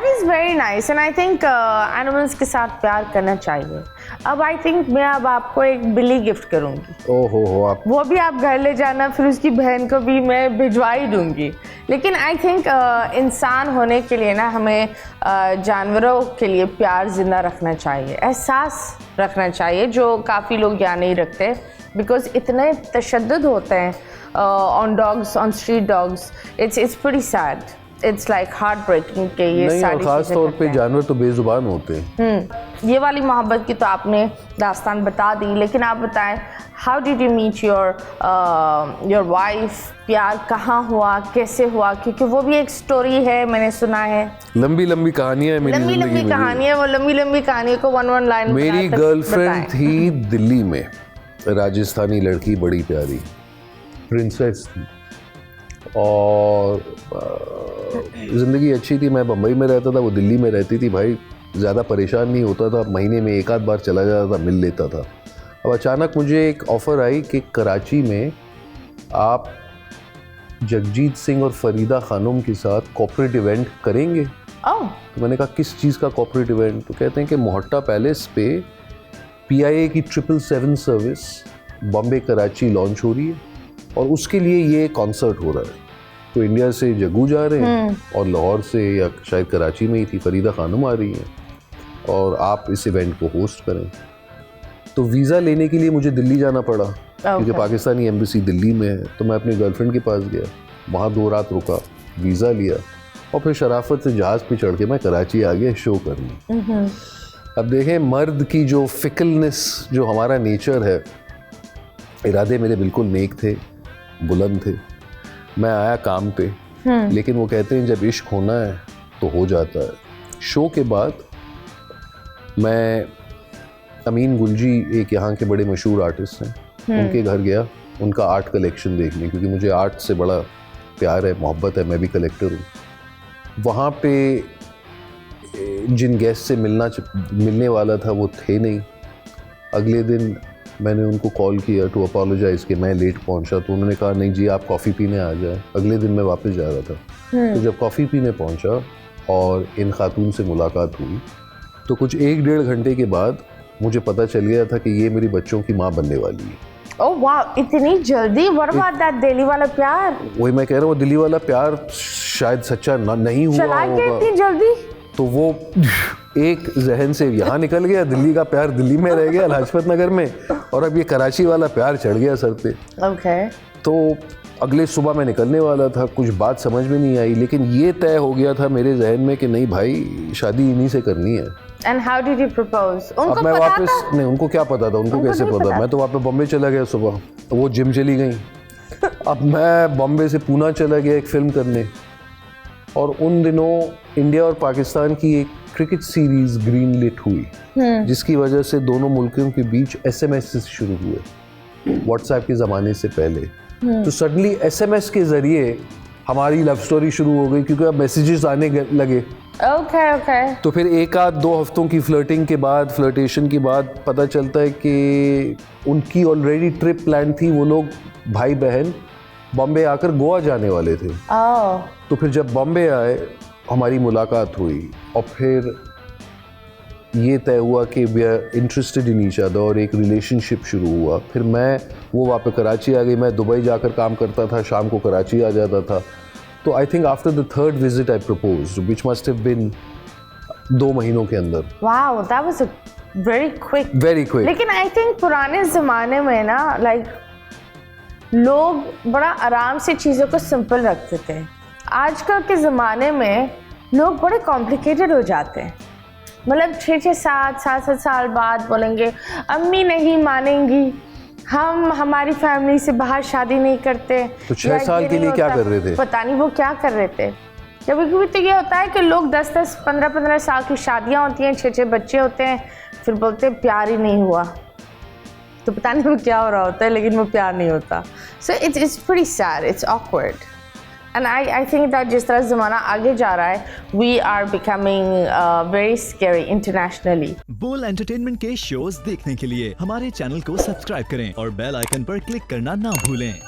Is very nice and I think animals के साथ प्यार करना चाहिए। अब आई थिंक मैं अब आपको एक बिल्ली गिफ्ट करूंगी। ओहो हो, आप वो भी आप घर ले जाना, फिर उसकी बहन को भी मैं भिजवा ही दूंगी। लेकिन आई थिंक इंसान होने के लिए ना हमें जानवरों के लिए प्यार जिंदा रखना चाहिए, एहसास रखना चाहिए, जो काफ़ी लोग यहाँ नहीं रखते बिकॉज इतने तशद्दुद होते हैं on dogs, on street dogs. It's pretty sad, it's like heart breaking के ये नहीं, और सारी खास चीज़ें तौर करते पे हैं। जानवर तो बेजुबान होते हैं। ये वाली मोहब्बत की तो आपने दास्तान बता दी, लेकिन आप बताएं how did you meet your wife? प्यार कहाँ हुआ, कैसे हुआ? क्योंकि वो भी एक स्टोरी है, मैंने सुना है। लंबी लंबी कहानियां है मेरी लंबी जिंदगी लंबी में। कहानी है, वो लंबी लंबी कहानी को वन लाइन मेरी गर्लफ्रेंड थी दिल्ली में, राजस्थानी लड़की, बड़ी प्यारी प्रिंसेस थी, और ज़िंदगी अच्छी थी। मैं बम्बई में रहता था, वो दिल्ली में रहती थी। भाई ज़्यादा परेशान नहीं होता था, महीने में एक आध बार चला जाता था, मिल लेता था। अब अचानक मुझे एक ऑफ़र आई कि कराची में आप जगजीत सिंह और फरीदा खानम के साथ कॉर्पोरेट इवेंट करेंगे। तो मैंने कहा किस चीज़ का कॉर्पोरेट इवेंट? तो कहते हैं कि मोहट्टा पैलेस पे PIA की 777 सर्विस बॉम्बे कराची लॉन्च हो रही है और उसके लिए ये कॉन्सर्ट हो रहा है। तो इंडिया से जग्गू जा रहे हैं और लाहौर से या शायद कराची में ही थी फरीदा खानम आ रही हैं और आप इस इवेंट को होस्ट करें। तो वीज़ा लेने के लिए मुझे दिल्ली जाना पड़ा क्योंकि पाकिस्तानी एम्बेसी दिल्ली में है। तो मैं अपनी गर्लफ्रेंड के पास गया, वहाँ 2 रात रुका, वीज़ा लिया और फिर शराफत से जहाज़ पे चढ़ के मैं कराची आ गया शो करने। अब देखें मर्द की जो फिकलनेस, जो हमारा नेचर है, इरादे मेरे बिल्कुल नेक थे, बुलंद थे। मैं आया काम पे, लेकिन वो कहते हैं जब इश्क होना है तो हो जाता है। शो के बाद मैं अमीन गुलजी, एक यहाँ के बड़े मशहूर आर्टिस्ट हैं, उनके घर गया उनका आर्ट कलेक्शन देखने, क्योंकि मुझे आर्ट से बड़ा प्यार है, मोहब्बत है, मैं भी कलेक्टर हूँ। वहाँ पे जिन गेस्ट से मिलने वाला था वो थे नहीं। अगले दिन मैंने उनको कॉल किया टू अपोलोजाइज़ कि मैं लेट पहुंचा, तो उन्होंने कहा नहीं जी आप कॉफ़ी पीने आ जाए। अगले दिन मैं वापस जा रहा था, तो जब कॉफ़ी पीने पहुंचा और इन खातून से मुलाकात हुई तो कुछ 1-1.5 घंटे के बाद मुझे पता चल गया था कि ये मेरी बच्चों की माँ बनने वाली है। ओह वाह, इतनी जल्दी? व्हाट अबाउट दैट दिल्ली वाला प्यार? वही मैं कह रहा हूँ, दिल्ली वाला प्यार शायद सच्चा नहीं हुआ चला गया होगा। इतनी जल्दी? तो वो एक जहन से यहाँ निकल गया, दिल्ली का प्यार दिल्ली में रह गया लाजपत नगर में, और अब ये कराची वाला प्यार चढ़ गया सर पे। ओके। तो अगले सुबह मैं निकलने वाला था, कुछ बात समझ में नहीं आई, लेकिन ये तय हो गया था मेरे जहन में कि नहीं भाई शादी इन्हीं से करनी है। And how did you propose? उनको अब मैं पता वापस था? नहीं, उनको क्या पता था, उनको कैसे नहीं पता? मैं तो वापस बॉम्बे चला गया सुबह, तो वो जिम चली गई। अब मैं बॉम्बे से पूना चला गया एक फिल्म करने, और उन दिनों इंडिया और पाकिस्तान की एक क्रिकेट सीरीज ग्रीन लिट हुई, जिसकी वजह से दोनों मुल्कों के बीच SMS शुरू हुए, व्हाट्सएप के ज़माने से पहले। तो सडनली SMS के ज़रिए हमारी लव स्टोरी शुरू हो गई, क्योंकि अब मैसेजेस आने लगे। ओके। तो फिर 1-2 हफ्तों की फ्लर्टिंग के बाद, फ्लर्टेशन के बाद पता चलता है कि उनकी ऑलरेडी ट्रिप प्लान थी। वो लोग भाई बहन बॉम्बे आकर गोवा जाने वाले थे। तो फिर जब बॉम्बे आए हमारी मुलाकात हुई और फिर ये तय हुआ कि we are interested in each other और एक रिलेशनशिप शुरू हुआ। फिर वो वापस कराची आ गई, मैं दुबई जाकर काम करता था, शाम को कराची आ जाता था। तो I think after the 3rd visit I proposed, which must have been 2 महीनों के अंदर। Wow, that was a very quick. लेकिन आई थिंक पुराने ज़माने में ना लाइक लोग बड़ा आराम से चीज़ों को सिंपल रखते थे। आजकल के ज़माने में लोग बड़े कॉम्प्लिकेटेड हो जाते हैं। मतलब 6-6, 7 साल बाद बोलेंगे अम्मी नहीं मानेंगी, हम हमारी फैमिली से बाहर शादी नहीं करते। तो 6 साल के लिए क्या कर रहे थे? पता नहीं वो क्या कर रहे थे। कभी कभी तो ये होता है कि लोग 10-10, 15-15 साल की शादियाँ होती हैं, 6-6 बच्चे होते हैं, फिर बोलते हैं प्यार ही नहीं हुआ। तो पता नहीं वो क्या हो रहा होता है, लेकिन वो प्यार नहीं होता। So it's pretty sad, it's awkward. And I think that जिस तरह ज़माना आगे जा रहा है, we are becoming very scary internationally. Bol entertainment के शोज देखने के लिए हमारे चैनल को सब्सक्राइब करें और बेल आइकन पर क्लिक करना ना भूलें।